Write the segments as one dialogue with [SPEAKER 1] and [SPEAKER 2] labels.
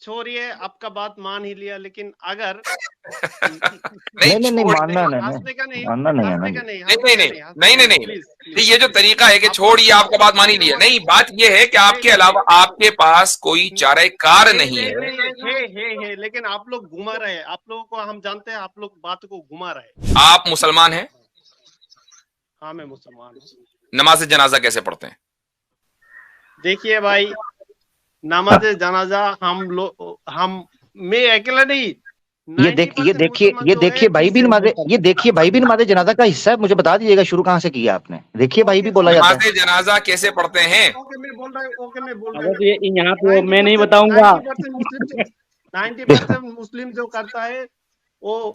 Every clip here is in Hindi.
[SPEAKER 1] छोड़िए, आपका बात मान ही लिया, लेकिन अगर
[SPEAKER 2] नहीं नहीं नहीं, मानना नहीं,
[SPEAKER 1] हंसने का नहीं,
[SPEAKER 2] मानना नहीं है ना।
[SPEAKER 1] हंसने का नहीं,
[SPEAKER 2] नहीं
[SPEAKER 1] हंसने
[SPEAKER 2] नहीं
[SPEAKER 1] का
[SPEAKER 2] नहीं नहीं नहीं नहीं,
[SPEAKER 1] प्लीज
[SPEAKER 2] तो ये जो तरीका है कि छोड़िए आपका बात मान ही लिया, नहीं, बात ये है कि आपके अलावा आपके पास कोई चारेकार नहीं है।
[SPEAKER 1] है, लेकिन आप लोग घुमा रहे हैं, आप लोगों को हम जानते हैं, आप लोग बात को घुमा रहे हैं।
[SPEAKER 2] आप मुसलमान हैं?
[SPEAKER 1] हाँ, मैं मुसलमान हूँ।
[SPEAKER 2] नमाज जनाजा कैसे पढ़ते हैं?
[SPEAKER 1] देखिए भाई, नमाज जनाजा मैं अकेला नहीं,
[SPEAKER 2] ये देखिए भाई भी नमाज़े, ये देखिए भाई भी नमाज़े जनाजा का हिस्सा है। मुझे बता दीजिएगा शुरू कहाँ से किया आपने। देखिए भाई भी बोला जाता है।
[SPEAKER 1] नमाज
[SPEAKER 2] जनाजा कैसे पढ़ते हैं?
[SPEAKER 1] मैं बोल रहा हूँ,
[SPEAKER 3] यहाँ पे मैं नहीं बताऊंगा।
[SPEAKER 1] 90% मुस्लिम जो करता है वो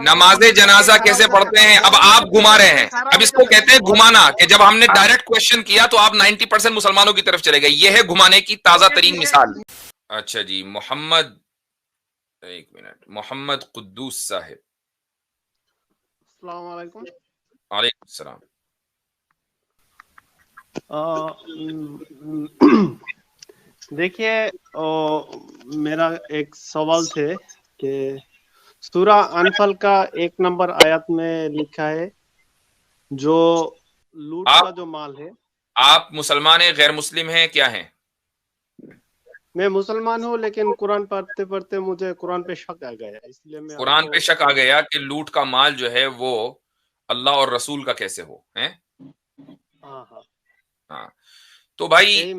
[SPEAKER 2] नमाजे जनाजा कैसे पढ़ते हैं? अब आप घुमा रहे हैं, अब इसको कहते हैं घुमाना, कि जब हमने डायरेक्ट क्वेश्चन किया तो आप 90% मुसलमानों की तरफ चले गए। ये है घुमाने की ताजा तरीन मिसाल। अच्छा जी, मोहम्मद, एक मिनट, मोहम्मद कुद्दूस साहिब।
[SPEAKER 1] अस्सलाम वालेकुम।
[SPEAKER 2] वालेकुम सलाम।
[SPEAKER 1] देखिए, मेरा एक सवाल थे कि सूरा अनफल का 1 नंबर आयत में लिखा है, जो लूट का जो माल है।
[SPEAKER 2] आप मुसलमान हैं, गैर मुस्लिम हैं, क्या हैं?
[SPEAKER 1] मैं मुसलमान हूँ, लेकिन कुरान पढ़ते पढ़ते मुझे कुरान पे शक आ गया, इसलिए मैं
[SPEAKER 2] कुरान पे शक आ गया कि लूट का माल जो है वो अल्लाह और रसूल का कैसे हो, हैं? हाँ, तो भाई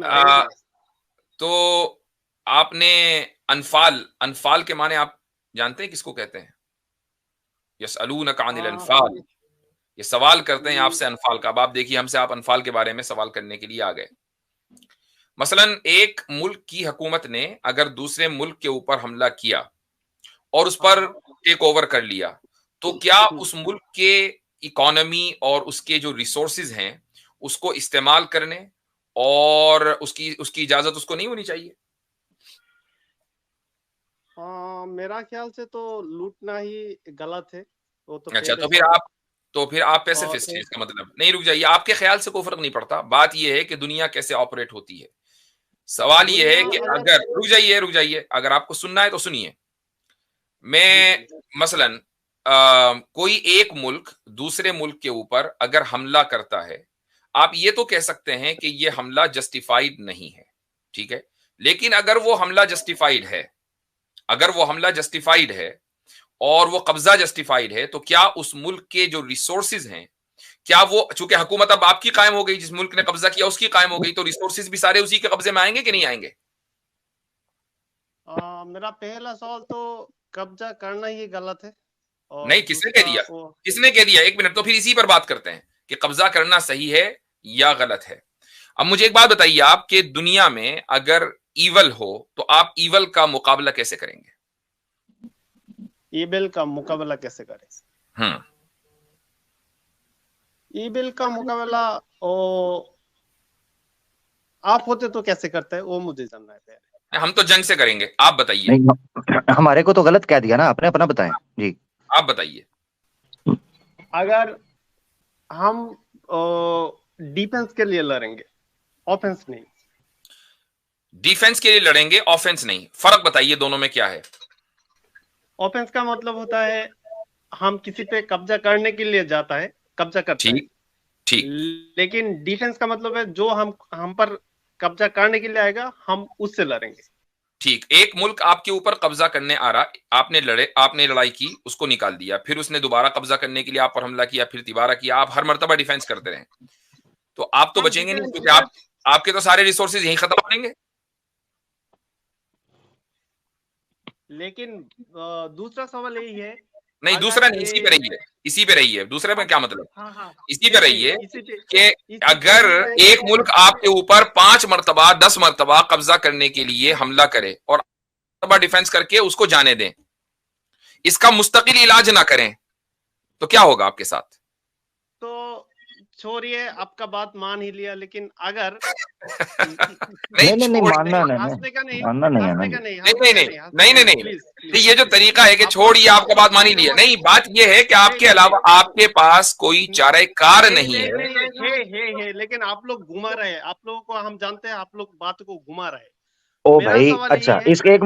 [SPEAKER 2] तो आपने अनफाल के माने आप जानते हैं किसको कहते हैं? यसअलूनका अनिल अनफाल, ये सवाल करते हैं आपसे अनफाल का। अब आप देखिए, हमसे आप अनफाल के बारे में सवाल करने के लिए आ गए। मसलन एक मुल्क की हुकूमत ने अगर दूसरे मुल्क के ऊपर हमला किया और उस पर टेक ओवर कर लिया, तो क्या उस मुल्क के इकोनॉमी और उसके जो रिसोर्सेज हैं उसको इस्तेमाल करने और उसकी इजाजत उसको नहीं होनी चाहिए?
[SPEAKER 1] मेरा ख्याल से तो लूटना ही गलत है। वो तो
[SPEAKER 2] अच्छा, तो फिर आप पैसिफिस्ट हैं, इसका मतलब। नहीं, रुक जाइए, आपके ख्याल से कोई फर्क नहीं पड़ता। बात यह है कि दुनिया कैसे ऑपरेट होती है। सवाल यह है कि अगर, रुक जाइए, अगर आपको सुनना है तो सुनिए। मैं मसलन कोई एक मुल्क दूसरे मुल्क के ऊपर अगर हमला करता है, आप ये तो कह सकते हैं कि ये हमला जस्टिफाइड नहीं है, ठीक है। लेकिन अगर वो हमला जस्टिफाइड है, और वो कब्जा जस्टिफाइड है, तो क्या उस मुल्क के जो रिसोर्सेज हैं, क्या वो, चूंकि हुकूमत अब आपकी कायम हो गई, जिस मुल्क ने कब्जा किया उसकी कायम हो गई, तो रिसोर्सेज भी सारे उसी के कब्जे में आएंगे कि नहीं आएंगे?
[SPEAKER 1] मेरा पहला सवाल तो कब्जा करना ही गलत है।
[SPEAKER 2] नहीं, किसने कह दिया? एक मिनट, तो फिर इसी पर बात करते हैं कि कब्जा करना सही है या गलत है। अब मुझे एक बात बताइए, आपके दुनिया में अगर ईवल हो तो आप ईवल का मुकाबला कैसे करेंगे?
[SPEAKER 1] ईविल का मुकाबला कैसे करें? ईविल का मुकाबला आप होते तो कैसे करते हैं, वो मुझे जानना है पहले।
[SPEAKER 2] हम तो जंग से करेंगे, आप बताइए।
[SPEAKER 3] हमारे को तो गलत कह दिया ना आपने, अपना बताएं जी।
[SPEAKER 2] आप बताइए।
[SPEAKER 1] अगर हम डिफेंस के लिए लड़ेंगे, ऑफेंस नहीं।
[SPEAKER 2] डिफेंस के लिए लड़ेंगे, ऑफेंस नहीं, फर्क बताइए दोनों में क्या है?
[SPEAKER 1] ऑफेंस का मतलब होता है हम किसी पे कब्जा करने के लिए जाता है, कब्जा करता है।
[SPEAKER 2] ठीक।
[SPEAKER 1] लेकिन डिफेंस का मतलब है जो हम पर कब्जा करने के लिए आएगा, हम उससे लड़ेंगे।
[SPEAKER 2] ठीक, एक मुल्क आपके ऊपर कब्जा करने आ रहा, आपने लड़ाई की, उसको निकाल दिया, फिर उसने दोबारा कब्जा करने के लिए आप पर हमला किया, फिर तिबारा किया, आप हर मर्तबा डिफेंस करते रहे, तो आप तो बचेंगे नहीं, क्योंकि आपके तो सारे रिसोर्सेज यहीं खत्म हो जाएंगे।
[SPEAKER 1] लेकिन दूसरा सवाल यही है।
[SPEAKER 2] नहीं, दूसरा नहीं, इसी पे रही है। दूसरे में क्या मतलब? इसी पे रही है कि अगर एक मुल्क आपके ऊपर 5 मर्तबा 10 मर्तबा कब्जा करने के लिए हमला करे और डिफेंस करके उसको जाने दें, इसका मुस्तकिल इलाज ना करें, तो क्या होगा आपके साथ?
[SPEAKER 1] तो छोड़िए, आपका बात मान ही लिया, लेकिन अगर
[SPEAKER 3] नहीं, मानना
[SPEAKER 2] नहीं, ये जो तरीका है कि छोड़िए आपका बात मान ही लिया, नहीं, बात ये है कि आपके अलावा आपके पास कोई चारेकार नहीं है।
[SPEAKER 1] लेकिन आप लोग घुमा रहे हैं, आप लोगों को हम जानते हैं, आप लोग बात को घुमा रहे हैं।
[SPEAKER 3] ओ
[SPEAKER 1] मेरा
[SPEAKER 3] भाई
[SPEAKER 1] सवाल
[SPEAKER 3] अच्छा,
[SPEAKER 1] यही है।
[SPEAKER 3] इसका एक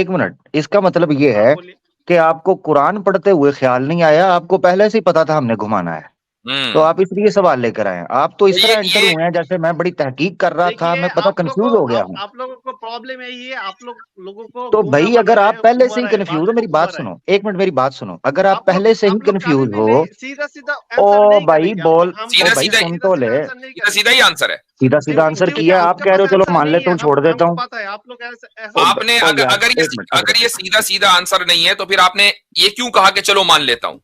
[SPEAKER 3] मिनट, इसका मतलब ये है
[SPEAKER 1] बोलिए।
[SPEAKER 3] कि आपको कुरान पढ़ते हुए ख्याल नहीं आया, आपको पहले से ही पता था हमने घुमाना है, तो आप इसलिए सवाल लेकर आए हैं। आप तो इस
[SPEAKER 2] ये
[SPEAKER 3] तरह एंटर
[SPEAKER 2] ये
[SPEAKER 3] हुए हैं जैसे मैं बड़ी तहकीक कर रहा था,
[SPEAKER 1] देखिए,
[SPEAKER 3] मैं पता कंफ्यूज हो गया हूँ।
[SPEAKER 1] आप लोगों को प्रॉब्लम यही है, आप लोगों को
[SPEAKER 3] तो
[SPEAKER 1] गुमराह
[SPEAKER 3] भाई
[SPEAKER 1] बना
[SPEAKER 3] अगर
[SPEAKER 1] रहे
[SPEAKER 3] आप
[SPEAKER 1] हैं,
[SPEAKER 3] पहले से ही
[SPEAKER 1] घुमा रहे हैं,
[SPEAKER 3] कंफ्यूज हो,
[SPEAKER 1] बातों को
[SPEAKER 3] मेरी
[SPEAKER 1] घुमा
[SPEAKER 3] बात
[SPEAKER 1] रहे हैं।
[SPEAKER 3] सुनो, एक मिनट मेरी बात सुनो, अगर आप पहले से ही
[SPEAKER 1] आप लोग कभी
[SPEAKER 3] कंफ्यूज
[SPEAKER 1] भी
[SPEAKER 3] हो,
[SPEAKER 1] नहीं सीधा सीधा
[SPEAKER 3] ओ
[SPEAKER 1] आंसर नहीं
[SPEAKER 3] भाई
[SPEAKER 1] करेंगे।
[SPEAKER 3] बोल,
[SPEAKER 1] हम
[SPEAKER 3] ओ
[SPEAKER 2] सीधा
[SPEAKER 3] भाई
[SPEAKER 2] सीधा
[SPEAKER 3] सुन तो ले,
[SPEAKER 1] आंसर नहीं
[SPEAKER 2] सीधा
[SPEAKER 1] करेंगे।
[SPEAKER 2] सीधा ही आंसर है।
[SPEAKER 3] सीधा सीधा आंसर
[SPEAKER 1] क्योंकि
[SPEAKER 3] किया, आप
[SPEAKER 1] आपके
[SPEAKER 3] कह रहे
[SPEAKER 1] पास
[SPEAKER 3] हो चलो
[SPEAKER 1] आंसर
[SPEAKER 3] मान
[SPEAKER 1] नहीं
[SPEAKER 3] लेता
[SPEAKER 1] है,
[SPEAKER 3] हूँ, छोड़ देता
[SPEAKER 1] हमको
[SPEAKER 3] हूँ।
[SPEAKER 1] पता है, आप लोग ऐसा
[SPEAKER 3] ओ,
[SPEAKER 2] आपने
[SPEAKER 3] ओ यार
[SPEAKER 2] अगर
[SPEAKER 3] एक मिनट
[SPEAKER 2] अगर ये सीधा सीधा आंसर नहीं है तो फिर आपने ये क्यों कहा कि चलो मान लेता हूं?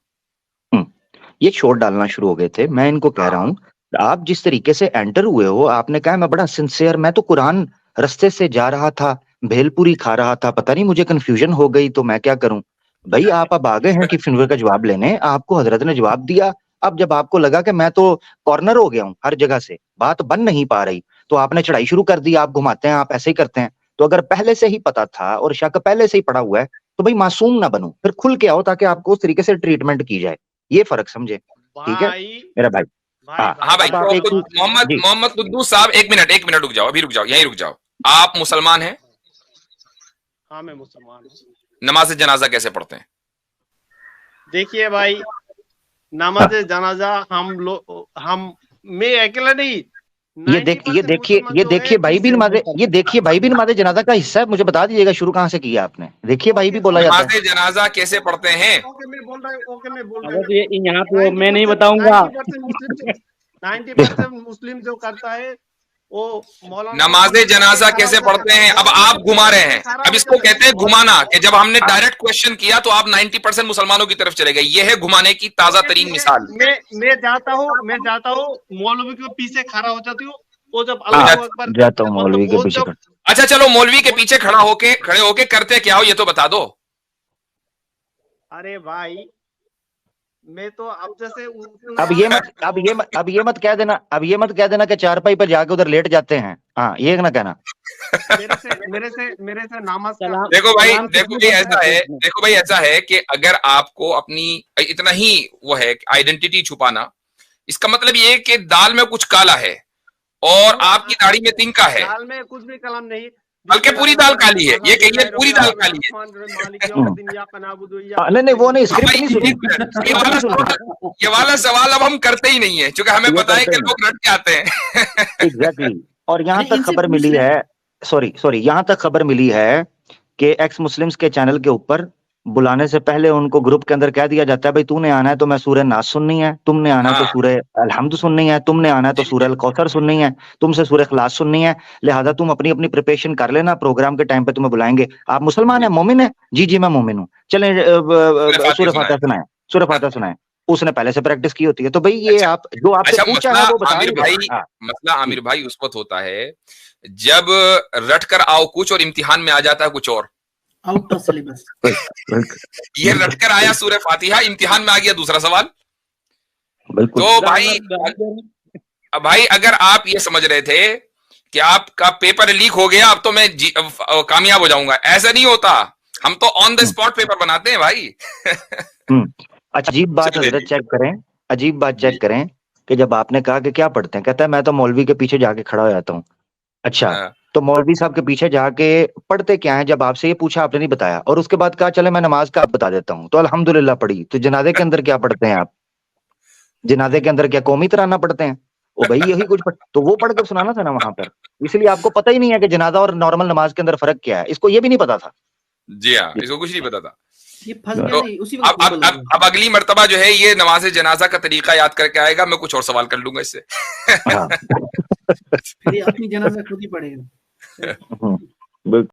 [SPEAKER 3] ये शोर डालना शुरू हो गए थे, मैं इनको कह रहा हूँ आप जिस तरीके से एंटर हुए हो, आपने कहा मैं बड़ा सिंसियर, मैं तो कुरान रास्ते से जा रहा था, भेलपुरी खा रहा था, पता नहीं मुझे कंफ्यूजन हो गई तो मैं क्या करूं। भाई आप अब आ गए हैं टिफिन का जवाब लेने, आपको हजरत ने जवाब दिया, अब जब आपको लगा कि मैं तो कॉर्नर हो गया हूँ, हर जगह से बात बन नहीं पा रही, तो आपने चढ़ाई शुरू कर दी, आप घुमाते हैं, आप ऐसे ही करते हैं। तो अगर पहले से ही पता था और शक पहले से ही पड़ा हुआ है, तो भाई मासूम ना बनो, फिर खुल के आओ ताकि आपको उस तरीके से ट्रीटमेंट की जाए, ये फर्क समझे। ठीक है
[SPEAKER 1] भाई
[SPEAKER 3] मेरा भाई।
[SPEAKER 1] भाई
[SPEAKER 3] हाँ
[SPEAKER 2] हाँ भाई,
[SPEAKER 1] भाई
[SPEAKER 3] अब आप
[SPEAKER 2] तो
[SPEAKER 3] एक चीज,
[SPEAKER 2] मोहम्मद
[SPEAKER 3] जी
[SPEAKER 2] मोहम्मद कुद्दूस साहब, एक मिनट रुक जाओ, अभी रुक जाओ, यहीं रुक जाओ। आप मुसलमान हैं?
[SPEAKER 1] हाँ मैं मुसलमान हूँ।
[SPEAKER 2] नमाज जनाजा कैसे पढ़ते हैं?
[SPEAKER 1] देखिए भाई, नमाज जनाजा हम मैं अकेला नहीं,
[SPEAKER 3] ये देखिए भाई भी नमाज, ये देखिए भाई भी नमाज जनाजा का हिस्सा है, मुझे बता दीजिएगा शुरू कहां से किया आपने, देखिए भाई भी बोला जाता
[SPEAKER 2] नमाज जनाजा कैसे पढ़ते हैं?
[SPEAKER 1] ओके मैं बोल रहा हूँ, ओके मैं बोल रहा
[SPEAKER 3] है।
[SPEAKER 1] हूँ।
[SPEAKER 3] ये यहाँ पे मैं नहीं बताऊंगा।
[SPEAKER 1] 90% मुस्लिम जो करता है वो मौलाना
[SPEAKER 2] नमाज जनाजा कैसे पढ़ते हैं? अब आप घुमा रहे हैं, अब इसको कहते हैं घुमाना, कि जब हमने डायरेक्ट क्वेश्चन किया तो आप 90% मुसलमानों की तरफ चले गए। ये है घुमाने की ताजा तरीन मिसाल।
[SPEAKER 1] मैं जाता हूँ मौलवी के पीछे खड़ा हो जाती हूँ, वो जब
[SPEAKER 2] हाँ,
[SPEAKER 1] अल्लाह अकबर
[SPEAKER 3] जाता हूँ मौलवी के पीछे।
[SPEAKER 2] अच्छा चलो, मौलवी के पीछे खड़े होके करते क्या हो ये तो बता दो।
[SPEAKER 1] अरे भाई मैं तो अब जैसे
[SPEAKER 3] अब ये मत कह देना कि चारपाई पर जाके उधर लेट जाते हैं, हाँ ये ना कहना।
[SPEAKER 1] मेरे से नमाज का
[SPEAKER 2] देखो भाई ऐसा है कि अगर आपको अपनी इतना ही वो है आइडेंटिटी छुपाना, इसका मतलब ये कि दाल में कुछ काला है और आपकी दाढ़ी में तिनका है।
[SPEAKER 1] दाल में कुछ भी कलम नहीं,
[SPEAKER 2] बल्कि पूरी दाल काली है, ये कहिए पूरी दाल काली है।
[SPEAKER 3] नहीं वो नहीं, स्क्रिप्ट नहीं सुनी।
[SPEAKER 2] ये वाला सवाल अब हम करते ही नहीं है, क्योंकि हमें पता है कि लोग रट के आते हैं।
[SPEAKER 3] एग्जैक्टली। और यहाँ तक खबर मिली है, सॉरी यहाँ तक खबर मिली है कि एक्स मुस्लिम्स के चैनल के ऊपर बुलाने से पहले उनको ग्रुप के अंदर कह दिया जाता है भाई तूने आना है तो मैं सूरह नास सुननी है, तुमने आना है तो सूरह अलहम्द सुननी है, तुमने आना है तो सूरह अल कौसर सुननी है, तुमसे सूरह इखलास सुननी है, लिहाजा तुम अपनी अपनी प्रिपरेशन कर लेना, प्रोग्राम के टाइम पे तुम्हें बुलाएंगे। आप मुसलमान है, मोमिन है? जी जी मैं मोमिन हूँ, चले सूरह फातिहा सुनाए, सूरह फातिहा सुनाए। उसने पहले से प्रैक्टिस की होती है। तो भाई ये आप जो आपसे पूछा है वो बता दीजिए।
[SPEAKER 2] मसला आमिर भाई उस वक्त होता है जब रट कर आओ कुछ और इम्तिहान में आ जाता है कुछ और,
[SPEAKER 4] आउट ऑफ सिलेबस।
[SPEAKER 2] ये रट कर आया सूरह फातिहा, इम्तिहान में आ गया दूसरा सवाल। तो भाई अगर आप ये समझ रहे थे कि आपका पेपर लीक हो गया अब तो मैं कामयाब हो जाऊंगा, ऐसा नहीं होता। हम तो ऑन द स्पॉट पेपर बनाते हैं भाई।
[SPEAKER 3] अजीब बात हजरत चेक करें, अजीब बात चेक करें कि जब आपने कहा कि क्या पढ़ते हैं, कहता है मैं तो मौलवी के पीछे जाके खड़ा हो जाता हूँ। अच्छा तो मौलवी साहब के पीछे जाके पढ़ते क्या है? जब आपसे ये पूछा आपने नहीं बताया, और उसके बाद कहा चले मैं नमाज का आप बता देता हूँ, तो अल्हम्दुलिल्लाह पढ़ी। तो जनाजे के अंदर क्या पढ़ते हैं आप? जनाजे के अंदर क्या कौमी तराना पढ़ते हैं? ओ भाई यही कुछ तो वो पढ़ कर सुनाना था ना वहां पर। इसलिए आपको पता ही नहीं है कि जनाजा और नॉर्मल नमाज के अंदर फर्क क्या है, इसको ये भी नहीं पता था।
[SPEAKER 2] जी हाँ, इसको कुछ नहीं पता था।
[SPEAKER 4] ये फंस गया नहीं, उसी
[SPEAKER 2] अब अगली मर्तबा जो है ये नमाज जनाजा का तरीका याद करके आएगा, मैं कुछ और सवाल कर लूंगा इससे।
[SPEAKER 4] अपनी जनाजा खुद ही पढ़ेगा।